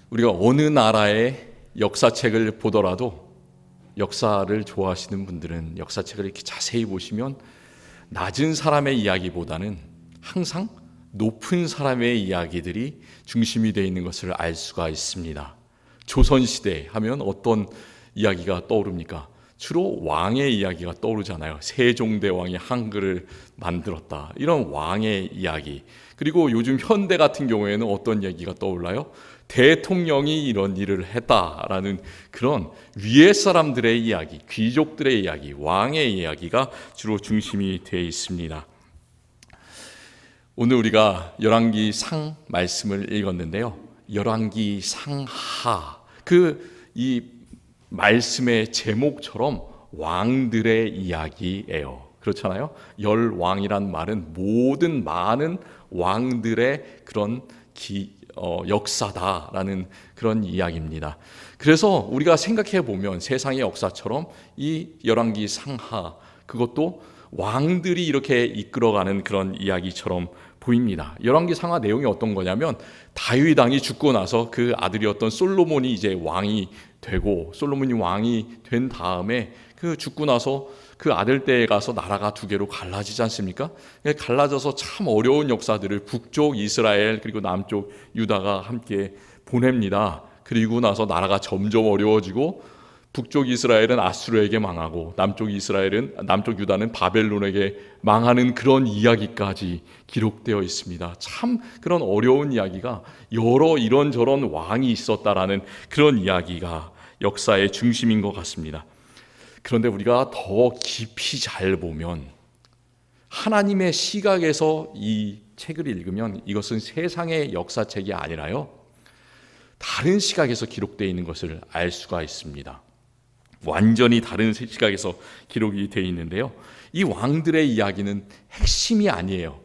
우리가 어느 나라의 역사책을 보더라도 역사를 좋아하시는 분들은 역사책을 이렇게 자세히 보시면 낮은 사람의 이야기보다는 항상 높은 사람의 이야기들이 중심이 되어 있는 것을 알 수가 있습니다. 조선시대 하면 어떤 이야기가 떠오릅니까? 주로 왕의 이야기가 떠오르잖아요. 세종대왕이 한글을 만들었다. 이런 왕의 이야기. 그리고 요즘 현대 같은 경우에는 어떤 얘기가 떠올라요? 대통령이 이런 일을 했다라는 그런 위에 사람들의 이야기, 귀족들의 이야기, 왕의 이야기가 주로 중심이 되어 있습니다. 오늘 우리가 열왕기상 말씀을 읽었는데요. 열왕기상하, 이 말씀의 제목처럼 왕들의 이야기예요. 그렇잖아요. 열왕이란 말은 모든 많은 왕들의 그런 역사다라는 그런 이야기입니다. 그래서 우리가 생각해 보면 세상의 역사처럼 이 열왕기 상하, 그것도 왕들이 이렇게 이끌어가는 그런 이야기처럼 보입니다. 열왕기 상하 내용이 어떤 거냐면 다윗 왕이 죽고 나서 그 아들이었던 솔로몬이 이제 왕이 되고, 솔로몬이 왕이 된 다음에 그 죽고 나서 그 아들 때에 가서 나라가 두 개로 갈라지지 않습니까? 갈라져서 참 어려운 역사들을 북쪽 이스라엘 그리고 남쪽 유다가 함께 보냅니다. 그리고 나서 나라가 점점 어려워지고 북쪽 이스라엘은 아수르에게 망하고 남쪽 유다는 바벨론에게 망하는 그런 이야기까지 기록되어 있습니다. 참 그런 어려운 이야기가 여러 이런저런 왕이 있었다라는 그런 이야기가 역사의 중심인 것 같습니다. 그런데 우리가 더 깊이 잘 보면 하나님의 시각에서 이 책을 읽으면 이것은 세상의 역사책이 아니라요, 다른 시각에서 기록되어 있는 것을 알 수가 있습니다. 완전히 다른 시각에서 기록이 되어 있는데요, 이 왕들의 이야기는 핵심이 아니에요.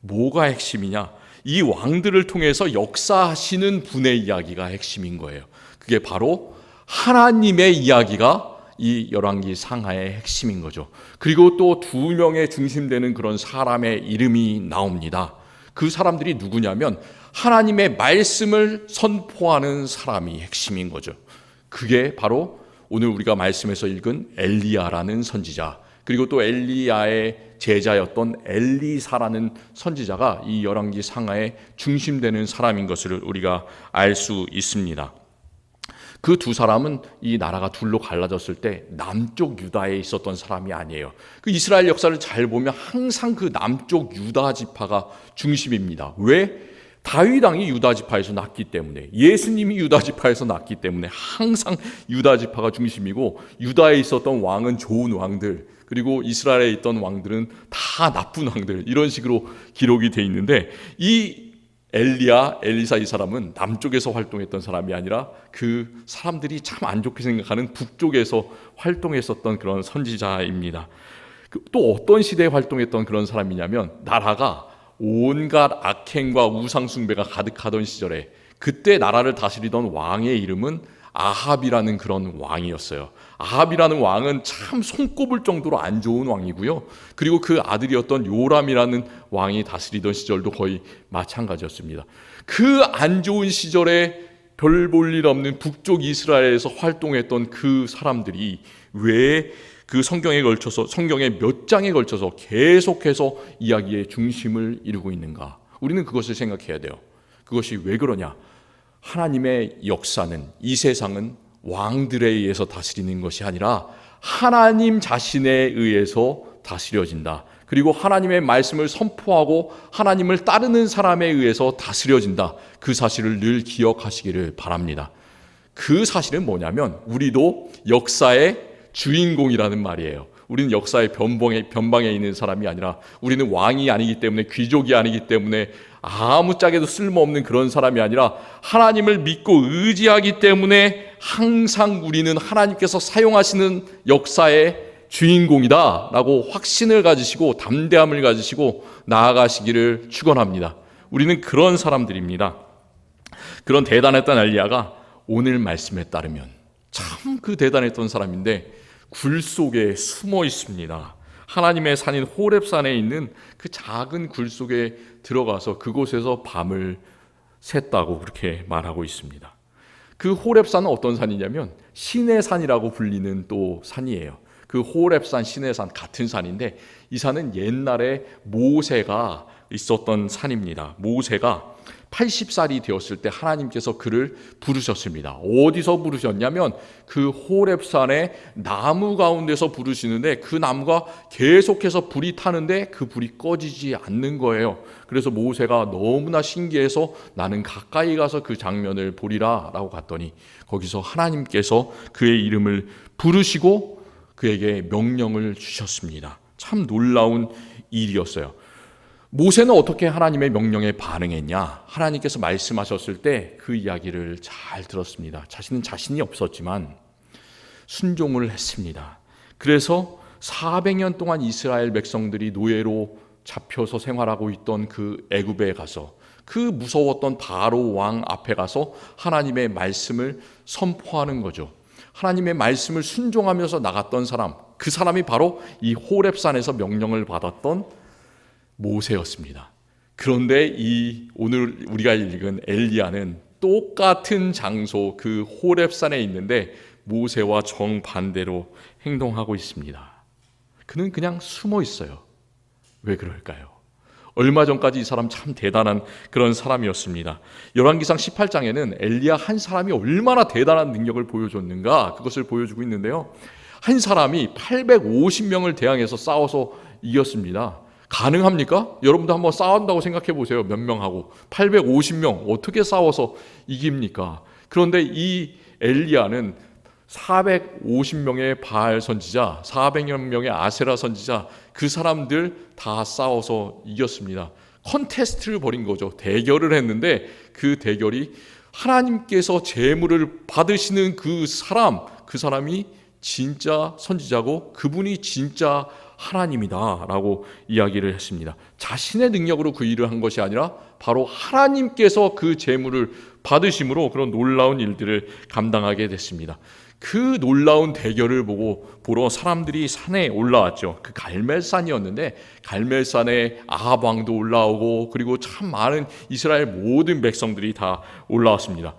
뭐가 핵심이냐? 이 왕들을 통해서 역사하시는 분의 이야기가 핵심인 거예요. 그게 바로 하나님의 이야기가 이 열왕기 상하의 핵심인 거죠. 그리고 또 두 명의 중심되는 그런 사람의 이름이 나옵니다. 그 사람들이 누구냐면 하나님의 말씀을 선포하는 사람이 핵심인 거죠. 그게 바로 오늘 우리가 말씀에서 읽은 엘리야라는 선지자, 그리고 또 엘리야의 제자였던 엘리사라는 선지자가 이 열왕기 상하의 중심되는 사람인 것을 우리가 알 수 있습니다. 그 두 사람은 이 나라가 둘로 갈라졌을 때 남쪽 유다에 있었던 사람이 아니에요. 그 이스라엘 역사를 잘 보면 항상 그 남쪽 유다 지파가 중심입니다. 왜? 다윗 왕이 유다 지파에서 났기 때문에, 예수님이 유다 지파에서 났기 때문에 항상 유다 지파가 중심이고, 유다에 있었던 왕은 좋은 왕들, 그리고 이스라엘에 있던 왕들은 다 나쁜 왕들, 이런 식으로 기록이 돼 있는데, 이 엘리사 이 사람은 남쪽에서 활동했던 사람이 아니라 그 사람들이 참 안 좋게 생각하는 북쪽에서 활동했었던 그런 선지자입니다. 또 어떤 시대에 활동했던 그런 사람이냐면, 나라가 온갖 악행과 우상숭배가 가득하던 시절에 그때 나라를 다스리던 왕의 이름은 아합이라는 그런 왕이었어요. 아합이라는 왕은 참 손꼽을 정도로 안 좋은 왕이고요. 그리고 그 아들이었던 요람이라는 왕이 다스리던 시절도 거의 마찬가지였습니다. 그 안 좋은 시절에 별 볼 일 없는 북쪽 이스라엘에서 활동했던 그 사람들이 왜 그 성경의 몇 장에 걸쳐서 계속해서 이야기의 중심을 이루고 있는가? 우리는 그것을 생각해야 돼요. 그것이 왜 그러냐? 하나님의 역사는, 이 세상은 왕들에 의해서 다스리는 것이 아니라 하나님 자신에 의해서 다스려진다. 그리고 하나님의 말씀을 선포하고 하나님을 따르는 사람에 의해서 다스려진다. 그 사실을 늘 기억하시기를 바랍니다. 그 사실은 뭐냐면 우리도 역사의 주인공이라는 말이에요. 우리는 역사의 변방에 있는 사람이 아니라, 우리는 왕이 아니기 때문에, 귀족이 아니기 때문에, 아무짝에도 쓸모없는 그런 사람이 아니라 하나님을 믿고 의지하기 때문에 항상 우리는 하나님께서 사용하시는 역사의 주인공이다 라고 확신을 가지시고 담대함을 가지시고 나아가시기를 축원합니다. 우리는 그런 사람들입니다. 그런 대단했던 엘리야가 오늘 말씀에 따르면 참 그 대단했던 사람인데 굴 속에 숨어 있습니다. 하나님의 산인 호렙산에 있는 그 작은 굴 속에 들어가서 그곳에서 밤을 샜다고 그렇게 말하고 있습니다. 그 호렙산은 어떤 산이냐면 신의 산이라고 불리는 또 산이에요. 그 호렙산, 신의 산 같은 산인데 이 산은 옛날에 모세가 있었던 산입니다. 모세가 80살이 되었을 때 하나님께서 그를 부르셨습니다. 어디서 부르셨냐면 그 호렙산의 나무 가운데서 부르시는데 그 나무가 계속해서 불이 타는데 그 불이 꺼지지 않는 거예요. 그래서 모세가 너무나 신기해서 나는 가까이 가서 그 장면을 보리라 라고 갔더니 거기서 하나님께서 그의 이름을 부르시고 그에게 명령을 주셨습니다. 참 놀라운 일이었어요. 모세는 어떻게 하나님의 명령에 반응했냐? 하나님께서 말씀하셨을 때 그 이야기를 잘 들었습니다. 자신은 자신이 없었지만 순종을 했습니다. 그래서 400년 동안 이스라엘 백성들이 노예로 잡혀서 생활하고 있던 그 애굽에 가서 그 무서웠던 바로 왕 앞에 가서 하나님의 말씀을 선포하는 거죠. 하나님의 말씀을 순종하면서 나갔던 사람, 그 사람이 바로 이 호렙산에서 명령을 받았던 모세였습니다. 그런데 이 오늘 우리가 읽은 엘리야는 똑같은 장소 그 호렙산에 있는데 모세와 정반대로 행동하고 있습니다. 그는 그냥 숨어 있어요. 왜 그럴까요? 얼마 전까지 이 사람 참 대단한 그런 사람이었습니다. 열왕기상 18장에는 엘리야 한 사람이 얼마나 대단한 능력을 보여줬는가 그것을 보여주고 있는데요. 한 사람이 850명을 대항해서 싸워서 이겼습니다. 가능합니까? 여러분도 한번 싸운다고 생각해 보세요. 몇 명하고 850명 어떻게 싸워서 이깁니까? 그런데 이 엘리야는 450명의 바알 선지자, 400여 명의 아세라 선지자, 그 사람들 다 싸워서 이겼습니다. 컨테스트를 벌인 거죠. 대결을 했는데 그 대결이 하나님께서 제물을 받으시는 그 사람이 진짜 선지자고 그분이 진짜 하나님이다 라고 이야기를 했습니다. 자신의 능력으로 그 일을 한 것이 아니라 바로 하나님께서 그 제물을 받으심으로 그런 놀라운 일들을 감당하게 됐습니다. 그 놀라운 대결을 보러 사람들이 산에 올라왔죠. 그 갈멜산이었는데 갈멜산에 아합 왕도 올라오고 그리고 참 많은 이스라엘 모든 백성들이 다 올라왔습니다.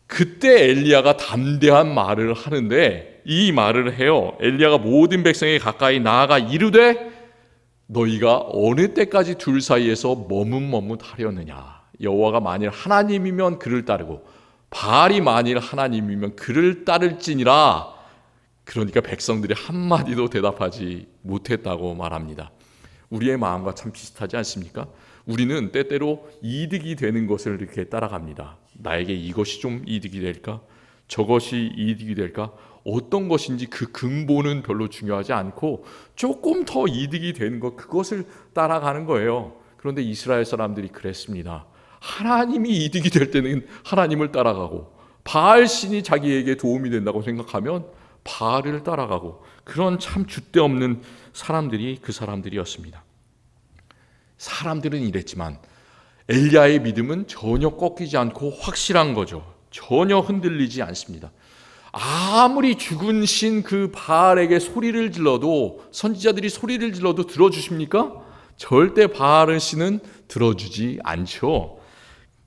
그때 엘리야가 담대한 말을 하는데 이 말을 해요. 엘리야가 모든 백성에 가까이 나아가 이르되 너희가 어느 때까지 둘 사이에서 머뭇머뭇하려느냐. 여호와가 만일 하나님이면 그를 따르고 바알이 만일 하나님이면 그를 따를지니라. 그러니까 백성들이 한마디도 대답하지 못했다고 말합니다. 우리의 마음과 참 비슷하지 않습니까? 우리는 때때로 이득이 되는 것을 이렇게 따라갑니다. 나에게 이것이 좀 이득이 될까? 저것이 이득이 될까? 어떤 것인지 그 근본은 별로 중요하지 않고 조금 더 이득이 되는 것, 그것을 따라가는 거예요. 그런데 이스라엘 사람들이 그랬습니다. 하나님이 이득이 될 때는 하나님을 따라가고 바알 신이 자기에게 도움이 된다고 생각하면 바알을 따라가고 그런 참 줏대없는 사람들이 그 사람들이었습니다. 사람들은 이랬지만 엘리야의 믿음은 전혀 꺾이지 않고 확실한 거죠. 전혀 흔들리지 않습니다. 아무리 죽은 신 그 바알에게 소리를 질러도 선지자들이 소리를 질러도 들어주십니까? 절대 바알 신은 들어주지 않죠.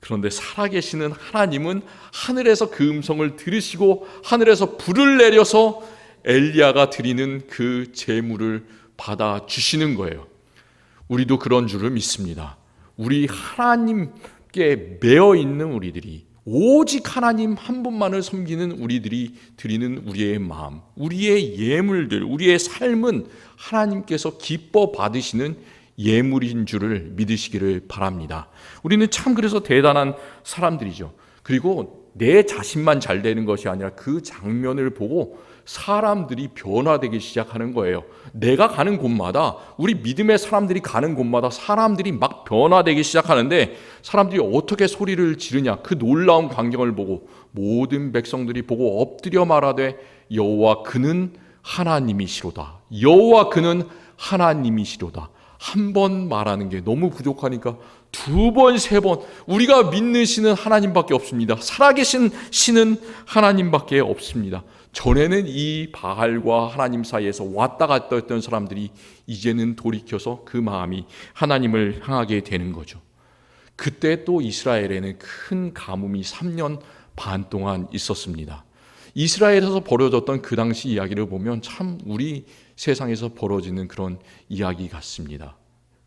그런데 살아계시는 하나님은 하늘에서 그 음성을 들으시고 하늘에서 불을 내려서 엘리야가 드리는 그 제물을 받아주시는 거예요. 우리도 그런 줄을 믿습니다. 우리 하나님께 매어 있는 우리들이 오직 하나님 한 분만을 섬기는 우리들이 드리는 우리의 마음, 우리의 예물들, 우리의 삶은 하나님께서 기뻐 받으시는 예물인 줄을 믿으시기를 바랍니다. 우리는 참 그래서 대단한 사람들이죠. 그리고 내 자신만 잘 되는 것이 아니라 그 장면을 보고 사람들이 변화되기 시작하는 거예요. 내가 가는 곳마다, 우리 믿음의 사람들이 가는 곳마다 사람들이 막 변화되기 시작하는데 사람들이 어떻게 소리를 지르냐. 그 놀라운 광경을 보고 모든 백성들이 보고 엎드려 말하되 여호와 그는 하나님이시로다. 여호와 그는 하나님이시로다. 한 번 말하는 게 너무 부족하니까 두 번, 세 번, 우리가 믿는 신은 하나님밖에 없습니다. 살아계신 신은 하나님밖에 없습니다. 전에는 이 바알과 하나님 사이에서 왔다 갔다 했던 사람들이 이제는 돌이켜서 그 마음이 하나님을 향하게 되는 거죠. 그때 또 이스라엘에는 큰 가뭄이 3년 반 동안 있었습니다. 이스라엘에서 벌어졌던 그 당시 이야기를 보면 참 우리 세상에서 벌어지는 그런 이야기 같습니다.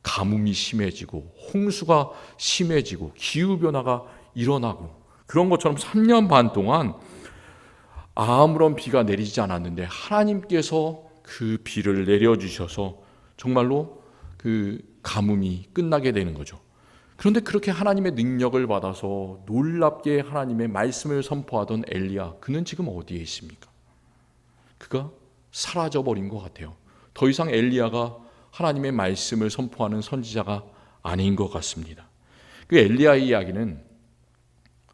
가뭄이 심해지고 홍수가 심해지고 기후변화가 일어나고 그런 것처럼 3년 반 동안 아무런 비가 내리지 않았는데 하나님께서 그 비를 내려주셔서 정말로 그 가뭄이 끝나게 되는 거죠. 그런데 그렇게 하나님의 능력을 받아서 놀랍게 하나님의 말씀을 선포하던 엘리야, 그는 지금 어디에 있습니까? 그가 사라져버린 것 같아요. 더 이상 엘리야가 하나님의 말씀을 선포하는 선지자가 아닌 것 같습니다. 그 엘리야의 이야기는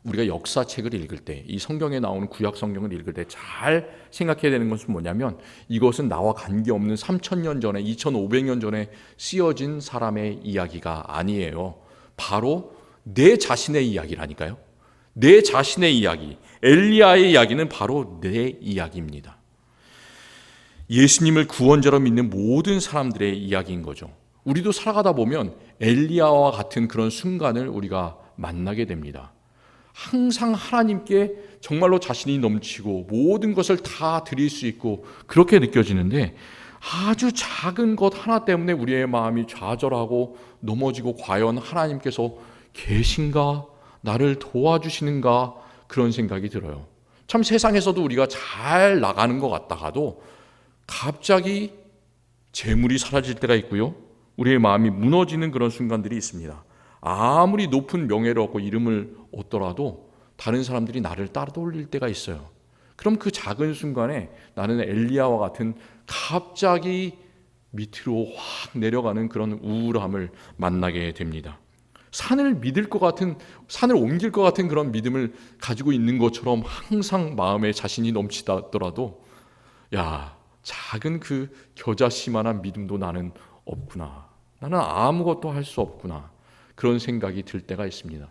우리가 역사책을 읽을 때, 이 성경에 나오는 구약 성경을 읽을 때 잘 생각해야 되는 것은 뭐냐면, 이것은 나와 관계없는 3000년 전에 2500년 전에 쓰여진 사람의 이야기가 아니에요. 바로 내 자신의 이야기라니까요. 내 자신의 이야기, 엘리야의 이야기는 바로 내 이야기입니다. 예수님을 구원자로 믿는 모든 사람들의 이야기인 거죠. 우리도 살아가다 보면 엘리야와 같은 그런 순간을 우리가 만나게 됩니다. 항상 하나님께 정말로 자신이 넘치고 모든 것을 다 드릴 수 있고 그렇게 느껴지는데, 아주 작은 것 하나 때문에 우리의 마음이 좌절하고 넘어지고, 과연 하나님께서 계신가, 나를 도와주시는가, 그런 생각이 들어요. 참 세상에서도 우리가 잘 나가는 것 같다가도 갑자기 재물이 사라질 때가 있고요, 우리의 마음이 무너지는 그런 순간들이 있습니다. 아무리 높은 명예를 얻고 이름을 얻더라도 다른 사람들이 나를 따돌릴 때가 있어요. 그럼 그 작은 순간에 나는 엘리야와 같은 갑자기 밑으로 확 내려가는 그런 우울함을 만나게 됩니다. 산을 믿을 것 같은, 산을 옮길 것 같은 그런 믿음을 가지고 있는 것처럼 항상 마음에 자신이 넘치더라도, 야, 작은 그 겨자씨만한 믿음도 나는 없구나, 나는 아무것도 할 수 없구나, 그런 생각이 들 때가 있습니다.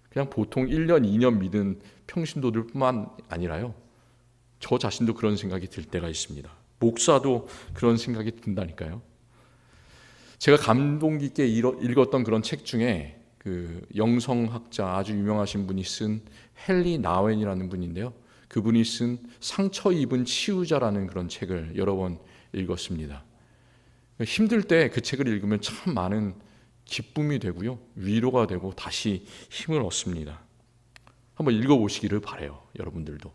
그냥 보통 1년, 2년 믿은 평신도들뿐만 아니라요, 저 자신도 그런 생각이 들 때가 있습니다. 목사도 그런 생각이 든다니까요. 제가 감동 깊게 읽었던 그런 책 중에 그 영성학자 아주 유명하신 분이 쓴 헨리 나웬이라는 분인데요, 그분이 쓴 상처 입은 치유자라는 그런 책을 여러 번 읽었습니다. 힘들 때 그 책을 읽으면 참 많은 기쁨이 되고요, 위로가 되고 다시 힘을 얻습니다. 한번 읽어보시기를 바라요, 여러분들도.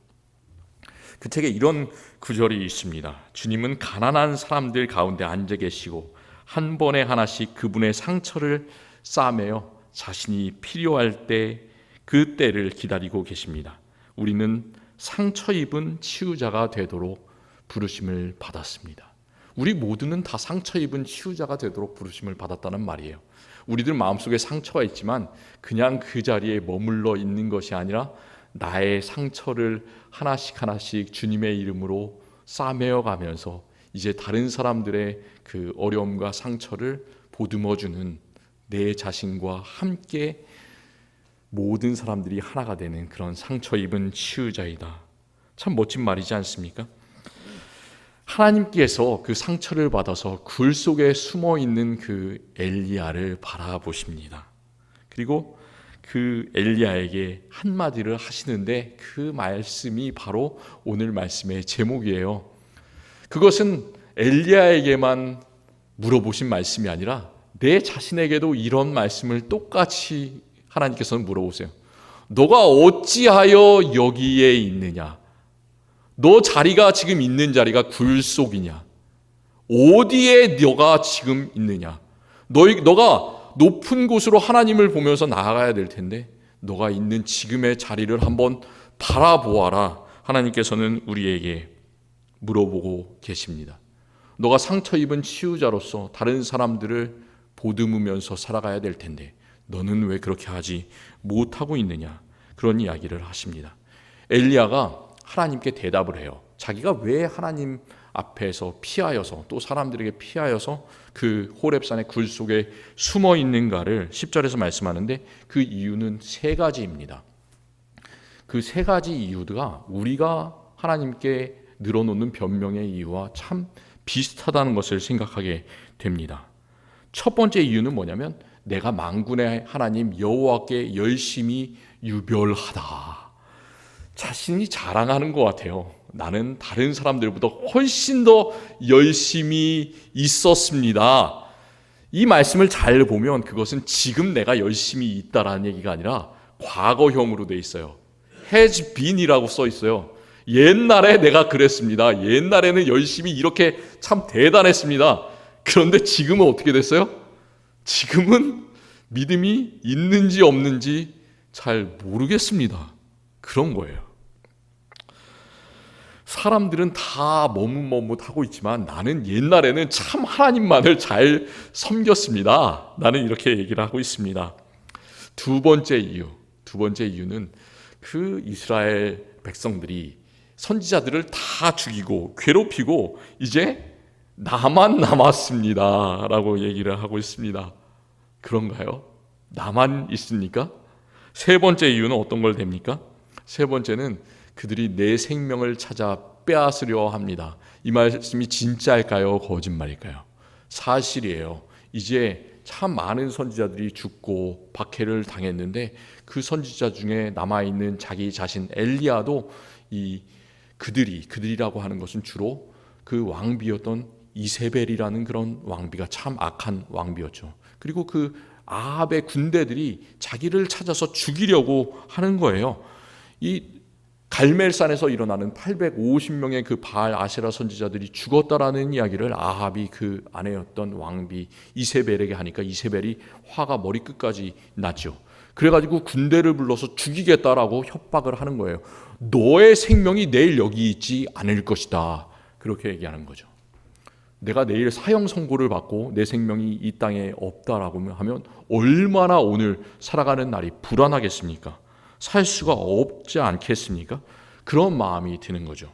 그 책에 이런 구절이 있습니다. 주님은 가난한 사람들 가운데 앉아 계시고 한 번에 하나씩 그분의 상처를 싸매어 자신이 필요할 때 그 때를 기다리고 계십니다. 우리는 상처 입은 치유자가 되도록 부르심을 받았습니다. 우리 모두는 다 상처 입은 치유자가 되도록 부르심을 받았다는 말이에요. 우리들 마음속에 상처가 있지만 그냥 그 자리에 머물러 있는 것이 아니라 나의 상처를 하나씩 하나씩 주님의 이름으로 싸매어 가면서 이제 다른 사람들의 그 어려움과 상처를 보듬어주는 내 자신과 함께 모든 사람들이 하나가 되는 그런 상처 입은 치유자이다. 참 멋진 말이지 않습니까? 하나님께서 그 상처를 받아서 굴 속에 숨어 있는 그 엘리야를 바라보십니다. 그리고 그 엘리야에게 한마디를 하시는데, 그 말씀이 바로 오늘 말씀의 제목이에요. 그것은 엘리야에게만 물어보신 말씀이 아니라 내 자신에게도 이런 말씀을 똑같이 하나님께서는 물어보세요. 너가 어찌하여 여기에 있느냐? 너 자리가 지금 있는 자리가 굴 속이냐? 어디에 너가 지금 있느냐? 너가 높은 곳으로 하나님을 보면서 나아가야 될 텐데 너가 있는 지금의 자리를 한번 바라보아라. 하나님께서는 우리에게 물어보고 계십니다. 너가 상처 입은 치유자로서 다른 사람들을 보듬으면서 살아가야 될 텐데 너는 왜 그렇게 하지 못하고 있느냐? 그런 이야기를 하십니다. 엘리야가 하나님께 대답을 해요. 자기가 왜 하나님 앞에서 피하여서 또 사람들에게 피하여서 그 호렙산의 굴 속에 숨어 있는가를 10절에서 말씀하는데, 그 이유는 세 가지입니다. 그 세 가지 이유가 우리가 하나님께 늘어놓는 변명의 이유와 참 비슷하다는 것을 생각하게 됩니다. 첫 번째 이유는 뭐냐면, 내가 만군의 하나님 여호와께 열심히 유별하다. 자신이 자랑하는 것 같아요. 나는 다른 사람들보다 훨씬 더 열심히 있었습니다. 이 말씀을 잘 보면 그것은 지금 내가 열심히 있다라는 얘기가 아니라 과거형으로 돼 있어요. has been이라고 써 있어요. 옛날에 내가 그랬습니다. 옛날에는 열심히 이렇게 참 대단했습니다. 그런데 지금은 어떻게 됐어요? 지금은 믿음이 있는지 없는지 잘 모르겠습니다. 그런 거예요. 사람들은 다 머뭇머뭇하고 있지만 나는 옛날에는 참 하나님만을 잘 섬겼습니다. 나는 이렇게 얘기를 하고 있습니다. 두 번째 이유는 그 이스라엘 백성들이 선지자들을 다 죽이고 괴롭히고 이제 나만 남았습니다 라고 얘기를 하고 있습니다. 그런가요? 나만 있습니까? 세 번째 이유는 어떤 걸 됩니까? 세 번째는 그들이 내 생명을 찾아 빼앗으려 합니다. 이 말씀이 진짜일까요? 거짓말일까요? 사실이에요. 이제 참 많은 선지자들이 죽고 박해를 당했는데 그 선지자 중에 남아있는 자기 자신 엘리야도 그들이라고 하는 것은 주로 그 왕비였던 이세벨이라는 그런 왕비가 참 악한 왕비였죠. 그리고 그 아합의 군대들이 자기를 찾아서 죽이려고 하는 거예요. 이 갈멜산에서 일어나는 850명의 그 바알 아세라 선지자들이 죽었다라는 이야기를 아합이 그 아내였던 왕비 이세벨에게 하니까 이세벨이 화가 머리끝까지 났죠. 그래가지고 군대를 불러서 죽이겠다라고 협박을 하는 거예요. 너의 생명이 내일 여기 있지 않을 것이다. 그렇게 얘기하는 거죠. 내가 내일 사형 선고를 받고 내 생명이 이 땅에 없다라고 하면 얼마나 오늘 살아가는 날이 불안하겠습니까? 살 수가 없지 않겠습니까? 그런 마음이 드는 거죠.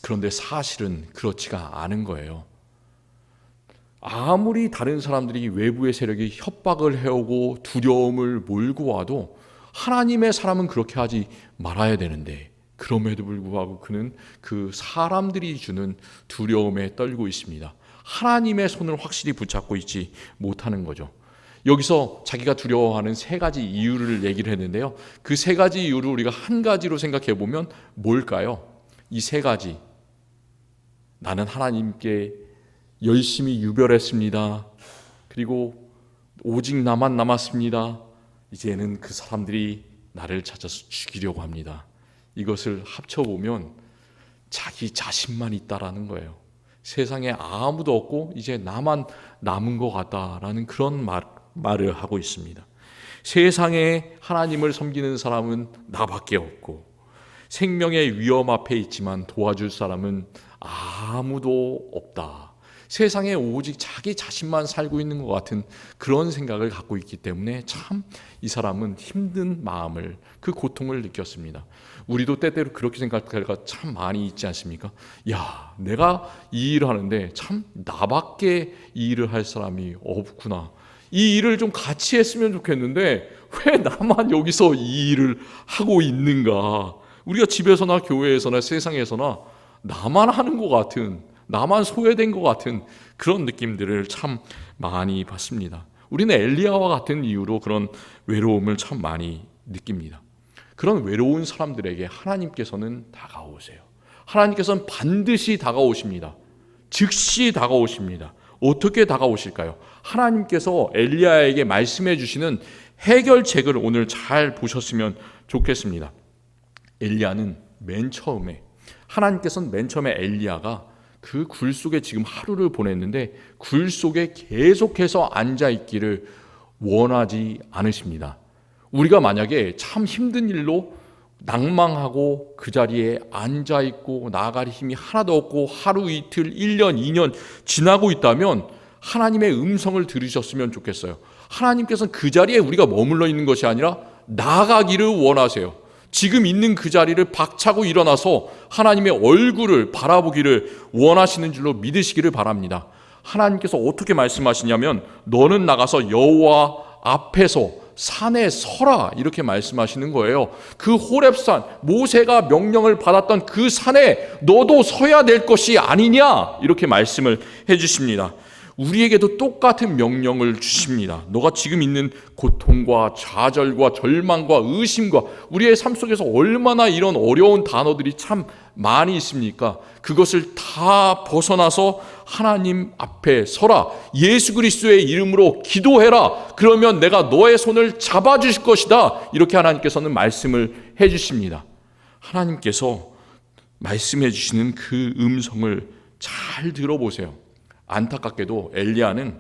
그런데 사실은 그렇지가 않은 거예요. 아무리 다른 사람들이 외부의 세력이 협박을 해오고 두려움을 몰고 와도 하나님의 사람은 그렇게 하지 말아야 되는데 그럼에도 불구하고 그는 그 사람들이 주는 두려움에 떨고 있습니다. 하나님의 손을 확실히 붙잡고 있지 못하는 거죠. 여기서 자기가 두려워하는 세 가지 이유를 얘기를 했는데요. 그 세 가지 이유를 우리가 한 가지로 생각해 보면 뭘까요? 이 세 가지. 나는 하나님께 열심히 유별했습니다. 그리고 오직 나만 남았습니다. 이제는 그 사람들이 나를 찾아서 죽이려고 합니다. 이것을 합쳐보면 자기 자신만 있다라는 거예요. 세상에 아무도 없고 이제 나만 남은 것 같다라는 그런 말을 하고 있습니다. 세상에 하나님을 섬기는 사람은 나밖에 없고 생명의 위험 앞에 있지만 도와줄 사람은 아무도 없다. 세상에 오직 자기 자신만 살고 있는 것 같은 그런 생각을 갖고 있기 때문에 참 이 사람은 힘든 마음을, 그 고통을 느꼈습니다. 우리도 때때로 그렇게 생각할 때가 참 많이 있지 않습니까? 야, 내가 이 일을 하는데 참 나밖에 이 일을 할 사람이 없구나. 이 일을 좀 같이 했으면 좋겠는데 왜 나만 여기서 이 일을 하고 있는가? 우리가 집에서나 교회에서나 세상에서나 나만 하는 것 같은, 나만 소외된 것 같은 그런 느낌들을 참 많이 받습니다. 우리는 엘리야와 같은 이유로 그런 외로움을 참 많이 느낍니다. 그런 외로운 사람들에게 하나님께서는 다가오세요. 하나님께서는 반드시 다가오십니다. 즉시 다가오십니다. 어떻게 다가오실까요? 하나님께서 엘리야에게 말씀해 주시는 해결책을 오늘 잘 보셨으면 좋겠습니다. 엘리야는 하나님께서는 맨 처음에 엘리야가 그 굴 속에 지금 하루를 보냈는데 굴 속에 계속해서 앉아있기를 원하지 않으십니다. 우리가 만약에 참 힘든 일로 낭망하고 그 자리에 앉아있고 나아갈 힘이 하나도 없고 하루 이틀 1년 2년 지나고 있다면 하나님의 음성을 들으셨으면 좋겠어요. 하나님께서는 그 자리에 우리가 머물러 있는 것이 아니라 나아가기를 원하세요. 지금 있는 그 자리를 박차고 일어나서 하나님의 얼굴을 바라보기를 원하시는 줄로 믿으시기를 바랍니다. 하나님께서 어떻게 말씀하시냐면 너는 나가서 여호와 앞에서 산에 서라 이렇게 말씀하시는 거예요. 그 호렙산, 모세가 명령을 받았던 그 산에 너도 서야 될 것이 아니냐 이렇게 말씀을 해주십니다. 우리에게도 똑같은 명령을 주십니다. 너가 지금 있는 고통과 좌절과 절망과 의심과 우리의 삶 속에서 얼마나 이런 어려운 단어들이 참 많이 있습니까? 그것을 다 벗어나서 하나님 앞에 서라. 예수 그리스도의 이름으로 기도해라. 그러면 내가 너의 손을 잡아주실 것이다. 이렇게 하나님께서는 말씀을 해주십니다. 하나님께서 말씀해 주시는 그 음성을 잘 들어보세요. 안타깝게도 엘리야는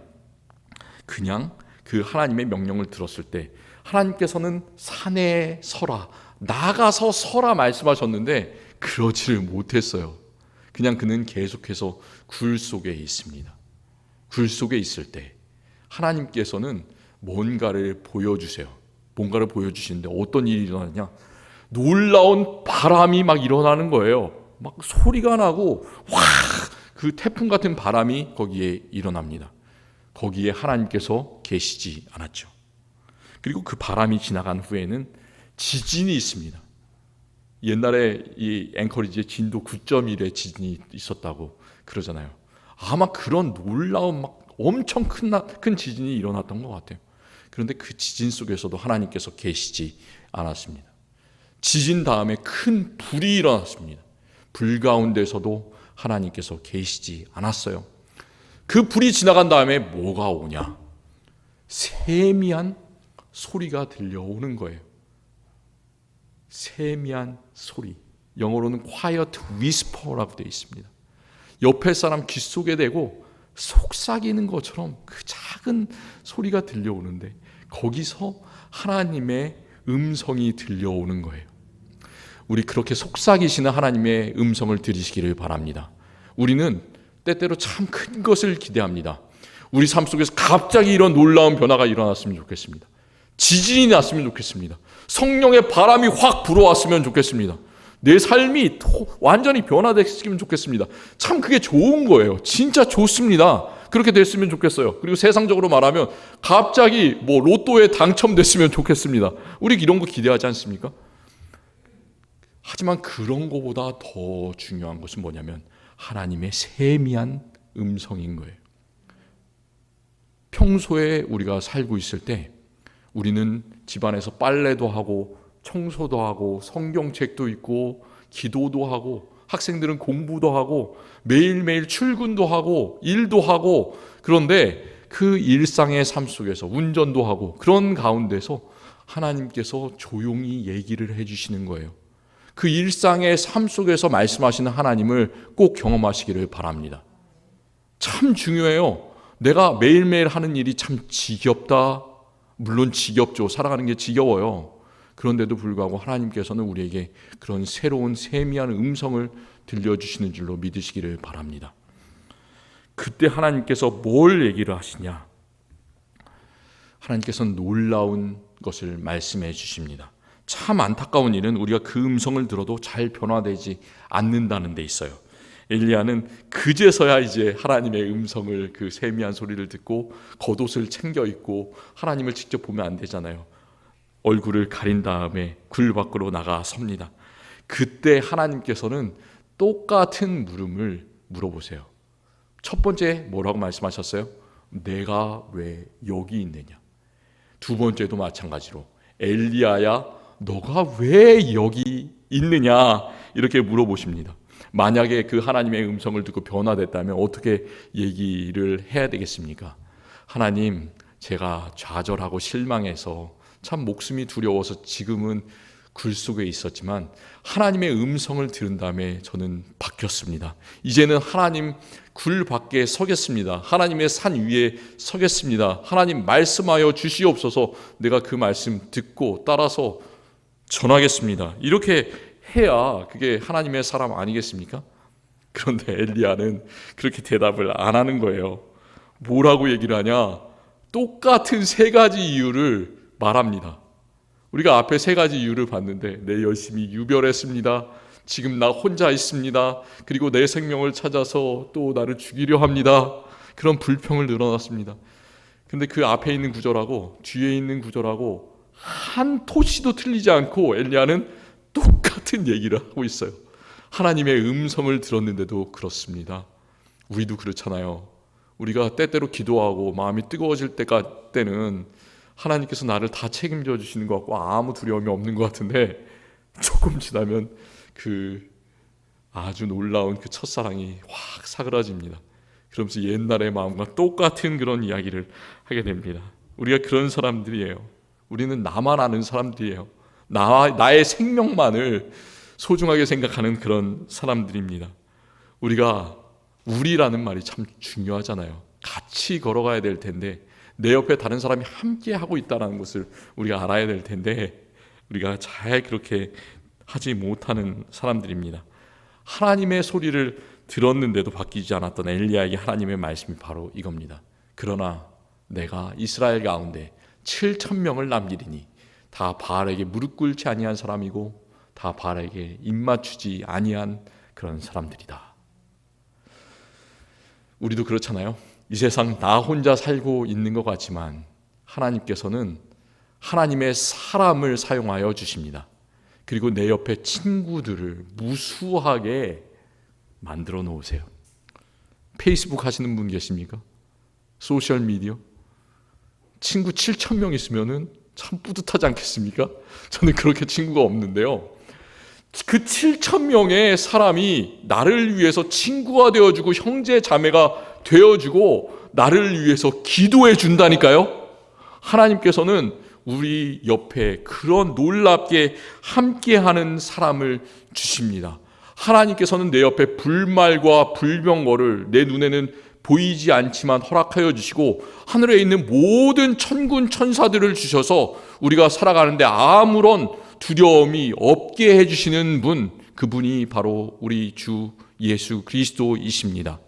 그냥 그 하나님의 명령을 들었을 때 하나님께서는 산에 서라, 나가서 서라 말씀하셨는데 그러지를 못했어요. 그냥 그는 계속해서 굴 속에 있습니다. 굴 속에 있을 때 하나님께서는 뭔가를 보여주세요. 뭔가를 보여주시는데 어떤 일이 일어나냐? 놀라운 바람이 막 일어나는 거예요. 막 소리가 나고 확 그 태풍 같은 바람이 거기에 일어납니다. 거기에 하나님께서 계시지 않았죠. 그리고 그 바람이 지나간 후에는 지진이 있습니다. 옛날에 이 앵커리지에 진도 9.1의 지진이 있었다고 그러잖아요. 아마 그런 놀라운 막 엄청 큰 지진이 일어났던 것 같아요. 그런데 그 지진 속에서도 하나님께서 계시지 않았습니다. 지진 다음에 큰 불이 일어났습니다. 불 가운데서도 하나님께서 계시지 않았어요. 그 불이 지나간 다음에 뭐가 오냐? 세미한 소리가 들려오는 거예요. 세미한 소리. 영어로는 quiet whisper라고 되어 있습니다. 옆에 사람 귀 속에 대고 속삭이는 것처럼 그 작은 소리가 들려오는데 거기서 하나님의 음성이 들려오는 거예요. 우리 그렇게 속삭이시는 하나님의 음성을 들으시기를 바랍니다. 우리는 때때로 참 큰 것을 기대합니다. 우리 삶 속에서 갑자기 이런 놀라운 변화가 일어났으면 좋겠습니다. 지진이 났으면 좋겠습니다. 성령의 바람이 확 불어왔으면 좋겠습니다. 내 삶이 완전히 변화됐으면 좋겠습니다. 참 그게 좋은 거예요. 진짜 좋습니다. 그렇게 됐으면 좋겠어요. 그리고 세상적으로 말하면 갑자기 로또에 당첨됐으면 좋겠습니다. 우리 이런 거 기대하지 않습니까? 하지만 그런 것보다 더 중요한 것은 뭐냐면 하나님의 세미한 음성인 거예요. 평소에 우리가 살고 있을 때 우리는 집안에서 빨래도 하고 청소도 하고 성경책도 읽고 기도도 하고 학생들은 공부도 하고 매일매일 출근도 하고 일도 하고 그런데 그 일상의 삶 속에서 운전도 하고 그런 가운데서 하나님께서 조용히 얘기를 해주시는 거예요. 그 일상의 삶 속에서 말씀하시는 하나님을 꼭 경험하시기를 바랍니다. 참 중요해요. 내가 매일매일 하는 일이 참 지겹다. 물론 지겹죠. 살아가는 게 지겨워요. 그런데도 불구하고 하나님께서는 우리에게 그런 새로운 세미한 음성을 들려주시는 줄로 믿으시기를 바랍니다. 그때 하나님께서 뭘 얘기를 하시냐? 하나님께서는 놀라운 것을 말씀해 주십니다. 참 안타까운 일은 우리가 그 음성을 들어도 잘 변화되지 않는다는 데 있어요. 엘리야는 그제서야 이제 하나님의 음성을 그 세미한 소리를 듣고 겉옷을 챙겨 입고 하나님을 직접 보면 안 되잖아요. 얼굴을 가린 다음에 굴 밖으로 나가 섭니다. 그때 하나님께서는 똑같은 물음을 물어보세요. 첫 번째 뭐라고 말씀하셨어요? 내가 왜 여기 있느냐? 두 번째도 마찬가지로 엘리야야 너가 왜 여기 있느냐? 이렇게 물어보십니다. 만약에 그 하나님의 음성을 듣고 변화됐다면 어떻게 얘기를 해야 되겠습니까? 하나님, 제가 좌절하고 실망해서 참 목숨이 두려워서 지금은 굴 속에 있었지만 하나님의 음성을 들은 다음에 저는 바뀌었습니다. 이제는 하나님 굴 밖에 서겠습니다. 하나님의 산 위에 서겠습니다. 하나님 말씀하여 주시옵소서. 내가 그 말씀 듣고 따라서 전하겠습니다. 이렇게 해야 그게 하나님의 사람 아니겠습니까? 그런데 엘리야는 그렇게 대답을 안 하는 거예요. 뭐라고 얘기를 하냐? 똑같은 세 가지 이유를 말합니다. 우리가 앞에 세 가지 이유를 봤는데 내 열심히 유별했습니다. 지금 나 혼자 있습니다. 그리고 내 생명을 찾아서 또 나를 죽이려 합니다. 그런 불평을 늘어놨습니다. 근데 그 앞에 있는 구절하고 뒤에 있는 구절하고 한 토시도 틀리지 않고 엘리야는 똑같은 얘기를 하고 있어요. 하나님의 음성을 들었는데도 그렇습니다. 우리도 그렇잖아요. 우리가 때때로 기도하고 마음이 뜨거워질 때는 하나님께서 나를 다 책임져 주시는 것 같고 아무 두려움이 없는 것 같은데, 조금 지나면 그 아주 놀라운 그 첫사랑이 확 사그라집니다. 그러면서 옛날의 마음과 똑같은 그런 이야기를 하게 됩니다. 우리가 그런 사람들이에요. 우리는 나만 아는 사람들이에요. 나의 생명만을 소중하게 생각하는 그런 사람들입니다. 우리라는 말이 참 중요하잖아요. 같이 걸어가야 될 텐데, 내 옆에 다른 사람이 함께 하고 있다는 것을 우리가 알아야 될 텐데, 우리가 잘 그렇게 하지 못하는 사람들입니다. 하나님의 소리를 들었는데도 바뀌지 않았던 엘리야에게 하나님의 말씀이 바로 이겁니다. 그러나 내가 이스라엘 가운데 7,000명을 남기리니 다 바알에게 무릎 꿇지 아니한 사람이고 다 바알에게 입맞추지 아니한 그런 사람들이다. 우리도 그렇잖아요. 이 세상 나 혼자 살고 있는 것 같지만 하나님께서는 하나님의 사람을 사용하여 주십니다. 그리고 내 옆에 친구들을 무수하게 만들어 놓으세요. 페이스북 하시는 분 계십니까? 소셜미디어? 친구 7,000명 있으면은 참 뿌듯하지 않겠습니까? 저는 그렇게 친구가 없는데요. 그 7,000명의 사람이 나를 위해서 친구가 되어주고 형제 자매가 되어주고 나를 위해서 기도해 준다니까요. 하나님께서는 우리 옆에 그런 놀랍게 함께하는 사람을 주십니다. 하나님께서는 내 옆에 불말과 불병거를 내 눈에는 보이지 않지만 허락하여 주시고 하늘에 있는 모든 천군 천사들을 주셔서 우리가 살아가는데 아무런 두려움이 없게 해주시는 분, 그분이 바로 우리 주 예수 그리스도이십니다.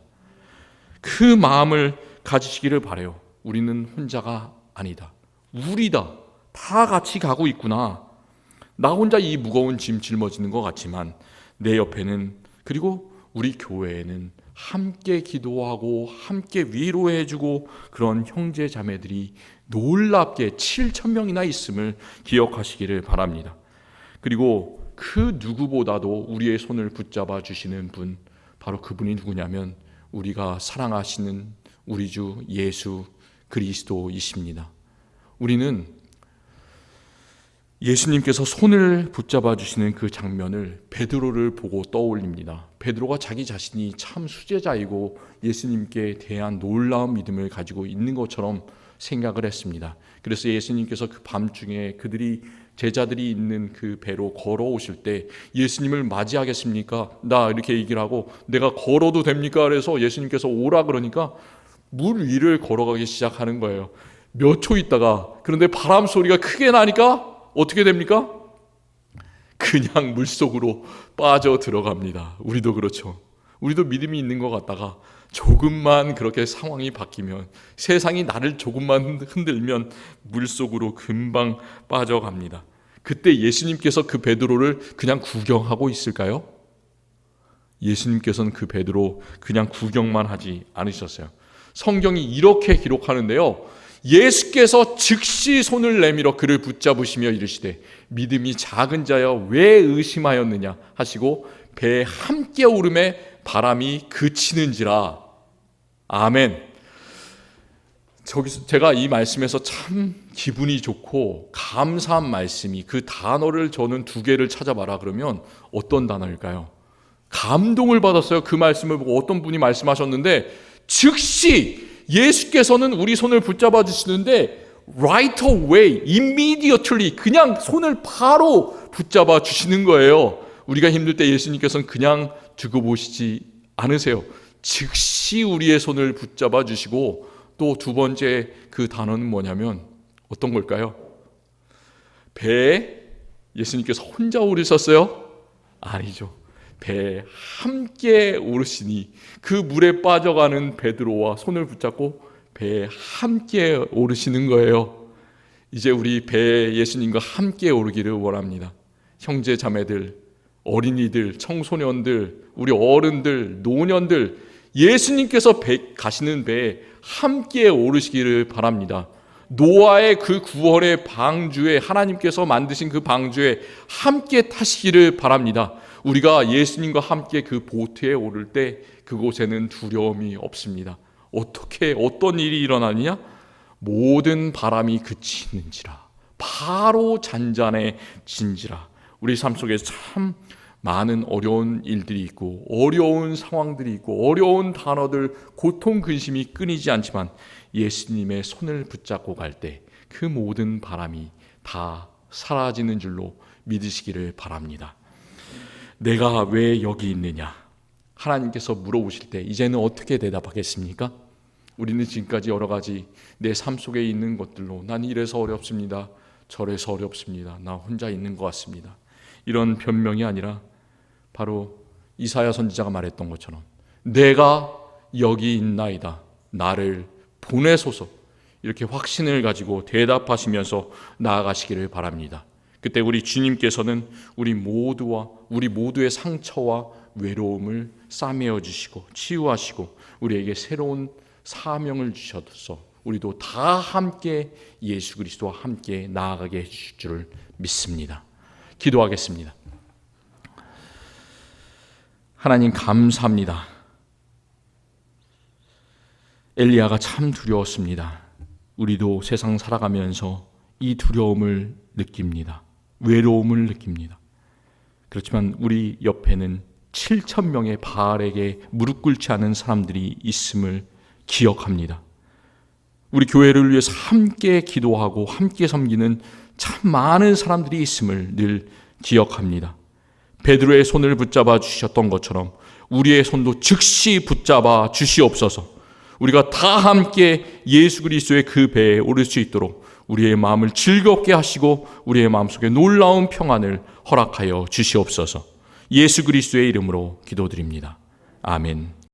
그 마음을 가지시기를 바라요. 우리는 혼자가 아니다. 우리다. 다 같이 가고 있구나. 나 혼자 이 무거운 짐 짊어지는 것 같지만 내 옆에는, 그리고 우리 교회에는 함께 기도하고 함께 위로해주고 그런 형제 자매들이 놀랍게 7,000명이나 있음을 기억하시기를 바랍니다. 그리고 그 누구보다도 우리의 손을 붙잡아 주시는 분, 바로 그분이 누구냐면 우리가 사랑하시는 우리 주 예수 그리스도이십니다. 우리는 예수님께서 손을 붙잡아 주시는 그 장면을 베드로를 보고 떠올립니다. 베드로가 자기 자신이 참 수제자이고 예수님께 대한 놀라운 믿음을 가지고 있는 것처럼 생각을 했습니다. 그래서 예수님께서 그 밤중에 제자들이 있는 그 배로 걸어오실 때 예수님을 맞이하겠습니까? 나 이렇게 얘기를 하고 내가 걸어도 됩니까? 그래서 예수님께서 오라 그러니까 물 위를 걸어가기 시작하는 거예요. 몇 초 있다가, 그런데 바람 소리가 크게 나니까 어떻게 됩니까? 그냥 물속으로 빠져 들어갑니다. 우리도 그렇죠. 우리도 믿음이 있는 것 같다가 조금만 그렇게 상황이 바뀌면, 세상이 나를 조금만 흔들면 물속으로 금방 빠져갑니다. 그때 예수님께서 그 베드로를 그냥 구경하고 있을까요? 예수님께서는 그 베드로 그냥 구경만 하지 않으셨어요. 성경이 이렇게 기록하는데요. 예수께서 즉시 손을 내밀어 그를 붙잡으시며 이르시되 믿음이 작은 자여 왜 의심하였느냐 하시고 배에 함께 오름에 바람이 그치는지라. 아멘. 제가 이 말씀에서 참 기분이 좋고 감사한 말씀이, 그 단어를 저는 2개를 찾아봐라 그러면 어떤 단어일까요? 감동을 받았어요. 그 말씀을 보고 어떤 분이 말씀하셨는데, 즉시 예수께서는 우리 손을 붙잡아 주시는데 right away, immediately, 그냥 손을 바로 붙잡아 주시는 거예요. 우리가 힘들 때 예수님께서는 그냥 두고 보시지 않으세요. 즉시 우리의 손을 붙잡아 주시고, 또 2번째 그 단어는 뭐냐면 어떤 걸까요? 배에 예수님께서 혼자 오르셨어요? 아니죠. 배에 함께 오르시니 그 물에 빠져가는 베드로와 손을 붙잡고 배에 함께 오르시는 거예요. 이제 우리 배에 예수님과 함께 오르기를 원합니다. 형제 자매들, 어린이들, 청소년들, 우리 어른들, 노년들, 예수님께서 가시는 배에 함께 오르시기를 바랍니다. 노아의 그 구원의 방주에, 하나님께서 만드신 그 방주에 함께 타시기를 바랍니다. 우리가 예수님과 함께 그 보트에 오를 때 그곳에는 두려움이 없습니다. 어떻게 어떤 일이 일어나느냐? 모든 바람이 그치는지라, 바로 잔잔해진지라. 우리 삶 속에 참 많은 어려운 일들이 있고 어려운 상황들이 있고 어려운 단어들, 고통 근심이 끊이지 않지만 예수님의 손을 붙잡고 갈 때 그 모든 바람이 다 사라지는 줄로 믿으시기를 바랍니다. 내가 왜 여기 있느냐? 하나님께서 물어보실 때 이제는 어떻게 대답하겠습니까? 우리는 지금까지 여러 가지 내 삶 속에 있는 것들로 난 이래서 어렵습니다, 저래서 어렵습니다, 나 혼자 있는 것 같습니다, 이런 변명이 아니라 바로 이사야 선지자가 말했던 것처럼 내가 여기 있나이다, 나를 보내소서, 이렇게 확신을 가지고 대답하시면서 나아가시기를 바랍니다. 그때 우리 주님께서는 우리 모두의 상처와 외로움을 싸매어 주시고 치유하시고 우리에게 새로운 사명을 주셔서 우리도 다 함께 예수 그리스도와 함께 나아가게 해주실 줄을 믿습니다. 기도하겠습니다. 하나님 감사합니다. 엘리야가 참 두려웠습니다. 우리도 세상 살아가면서 이 두려움을 느낍니다. 외로움을 느낍니다. 그렇지만 우리 옆에는 7,000명의 바알에게 무릎 꿇지 않은 사람들이 있음을 기억합니다. 우리 교회를 위해서 함께 기도하고 함께 섬기는 참 많은 사람들이 있음을 늘 기억합니다. 베드로의 손을 붙잡아 주셨던 것처럼 우리의 손도 즉시 붙잡아 주시옵소서. 우리가 다 함께 예수 그리스도의 그 배에 오를 수 있도록 우리의 마음을 즐겁게 하시고 우리의 마음속에 놀라운 평안을 허락하여 주시옵소서. 예수 그리스도의 이름으로 기도드립니다. 아멘.